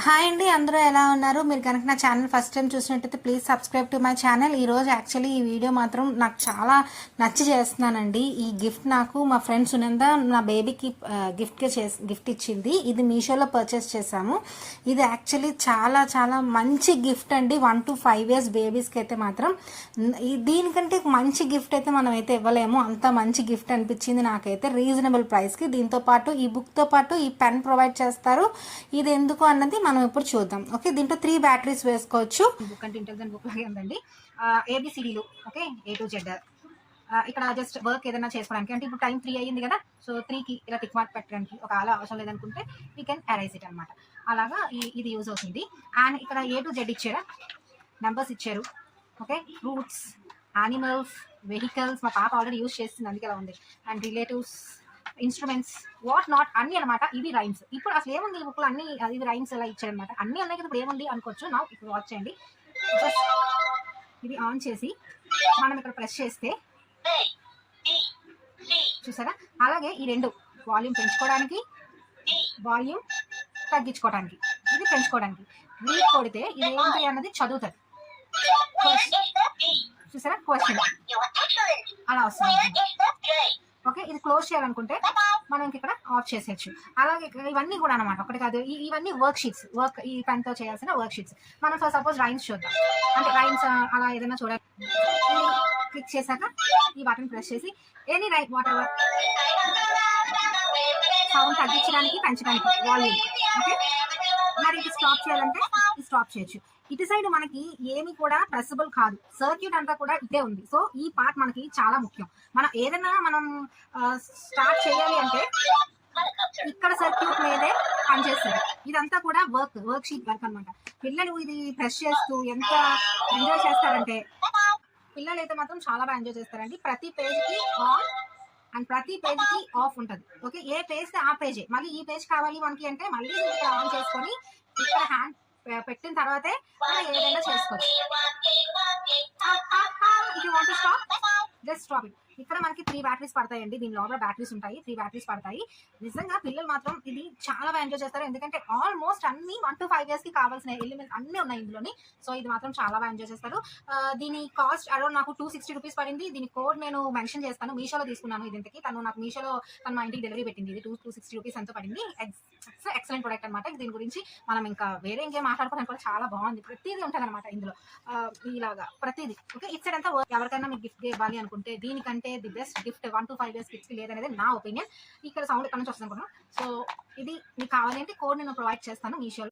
Hi అండి, అందరూ ఎలా ఉన్నారు? మీరు కనుక నా ఛానల్ ఫస్ట్ టైం చూసినట్టయితే please subscribe to my channel. ఈరోజు యాక్చువల్లీ ఈ వీడియో మాత్రం నాకు చాలా నచ్చి చేస్తున్నానండి. ఈ గిఫ్ట్ నాకు మా ఫ్రెండ్ సునంద నా బేబీకి గిఫ్ట్ ఇచ్చింది. ఇది మీషోలో పర్చేస్ చేశాము. ఇది యాక్చువల్లీ చాలా చాలా మంచి గిఫ్ట్ అండి. 1 to 5 years బేబీస్కి అయితే మాత్రం దీనికంటే మంచి గిఫ్ట్ అయితే మనం అయితే ఇవ్వలేము. అంత మంచి గిఫ్ట్ అనిపించింది నాకైతే రీజనబుల్ ప్రైస్కి. దీంతో పాటు ఈ బుక్తో పాటు ఈ పెన్ ప్రొవైడ్ చేస్తారు. ఇది ఎందుకు అన్నది మనం ఇప్పుడు చూద్దాం. ఓకే, దీంట్లో 3 బ్యాటరీస్ వేసుకోవచ్చు. బుక్ అంటే ఇంటెలిజెంట్ బుక్ లాగే ఉందండి. ABCDలు ఓకే, A to Z. ఇక్కడ జస్ట్ వర్క్ ఏదైనా చేసుకోవడానికి, అంటే ఇప్పుడు టైం 3 అయ్యింది కదా, సో 3కి ఇలా టిక్ మార్క్ పెట్టడానికి ఒక అలా అవసరం లేదనుకుంటే వీ కెన్ అరైజ్ ఇట్ అనమాట. అలాగా ఇది యూజ్ అవుతుంది. అండ్ ఇక్కడ A to Z ఇచ్చారా, నెంబర్స్ ఇచ్చారు. ఓకే, ఫ్రూట్స్, యానిమల్స్, వెహికల్స్, మా పాప ఆల్రెడీ యూజ్ చేస్తుంది అందుకే అలా ఉంది. And relatives, instruments, what not అన్ని అనమాట. ఇవి రైమ్స్. ఇప్పుడు అసలు ఏముంది ఈ బుక్లో, అన్ని ఇవి రైమ్స్ ఎలా ఇచ్చారనమాట. అన్ని ఉన్నాయి కదా, ఇప్పుడు ఏముంది అనుకోవచ్చు. నా ఇప్పుడు వాచ్ చేయండి. జస్ట్ ఇది ఆన్ చేసి మనం ఇక్కడ ప్రెస్ చేస్తే చూసారా, అలాగే ఈ రెండు వాల్యూమ్ పెంచుకోవడానికి, వాల్యూమ్ తగ్గించుకోవడానికి, ఇది పెంచుకోవడానికి. వీటి కొడితే ఇది ఏంటి అన్నది చదువుతుంది. చూసారా, క్వశ్చన్ అలా వస్తుంది. ఓకే, ఇది క్లోజ్ చేయాలనుకుంటే మనం ఇక్కడ ఆఫ్ చేసేయచ్చు. అలాగే ఇవన్నీ కూడా అనమాట, ఒకటి కాదు, ఇవన్నీ వర్క్ షీట్స్. ఈ పెన్తో చేయాల్సిన వర్క్ షీట్స్. మనం ఫర్ సపోజ్ రైమ్స్ చూద్దాం, అంటే రైమ్స్ అలా ఏదైనా చూడాలి. క్లిక్ చేశాక ఈ బటన్ ప్రెస్ చేసి any right what ever sound తగ్గించడానికి, పెంచడానికి వాల్యూమ్. ఓకే, మరి ఇది స్టాప్ చేయాలంటే స్టాప్ చేయొచ్చు. ఇటు సైడ్ మనకి ఏమి కూడా ప్రెసబుల్ కాదు, సర్క్యూట్ అంతా కూడా ఇదే ఉంది. సో ఈ పార్ట్ మనకి చాలా ముఖ్యం. మనం ఏదైనా స్టార్ట్ చేయాలి అంటే ఇక్కడ సర్క్యూట్ మీదే పనిచేస్తుంది. ఇదంతా కూడా వర్క్ షీట్ వర్క్ అనమాట. పిల్లలు ఇది ప్రెస్ చేస్తూ ఎంత ఎంజాయ్ చేస్తారంటే, పిల్లలు అయితే మాత్రం చాలా బాగా ఎంజాయ్ చేస్తారండి. ప్రతి పేజ్కి ఆన్ అండ్ ప్రతి పేజ్కి ఆఫ్ ఉంటుంది. ఓకే, ఏ పేజ్ ఆ పేజే. మళ్ళీ ఈ పేజ్ కావాలి మనకి అంటే మళ్ళీ ఇక్కడ ఆన్ చేసుకొని ఇక్కడ హ్యాండ్ పెట్టిన తర్వాతే మనం ఏదైనా చేసుకోవచ్చు. If you want to stop, just stop it. ఇక్కడ మనకి 3 బ్యాటరీస్ పడతాయండి. దీని లోపల బ్యాటరీస్ ఉంటాయి, 3 బ్యాటరీస్ పడతాయి. నిజంగా పిల్లలు మాత్రం ఇది చాలా బాగా ఎంజాయ్ చేస్తారు. ఎందుకంటే ఆల్మోస్ట్ అన్ని 1 to 5 years కి కావాల్సిన ఎలిమెంట్స్ అన్ని ఉన్నాయి ఇందులోని. సో ఇది మాత్రం చాలా బాగా ఎంజాయ్ చేస్తారు. దీని కాస్ట్ అరౌండ్ నాకు 260 రూపీస్ పడింది. దీని కోడ్ నేను మెన్షన్ చేస్తాను. మీషోలో తీసుకున్నాను. ఇది ఇంతకి నాకు మీషోలో మా ఇంటికి డెలివరీ పెట్టింది. ఇది 260 రూపీస్ ఎంతో పడింది. ఎక్సలెంట్ ప్రొడక్ట్ అనమాట. దీని గురించి మనం ఇంకా వేరే ఇంకేం మాట్లాడుకోవడానికి కూడా చాలా బాగుంది. ప్రతిదీ ఉంటుంది అనమాట ఇందులో. ఇలాగా ప్రతిదీ. ఓకే, ఇట్ సైడ్ అంతా ఎవరికైనా మీకు గిఫ్ట్ ఇవ్వాలి అనుకుంటే దీనికంటే the best gift 1 to 5 years kids కి లేదనేది నా ఒపీనియన్. ఇక్కడ సౌండ్ ఎక్కడ నుంచి వస్తుంది అనుకున్నాను. సో ఇది మీకు కావాలి అంటే కోడ్ నేను ప్రొవైడ్ చేస్తాను మీషోలో.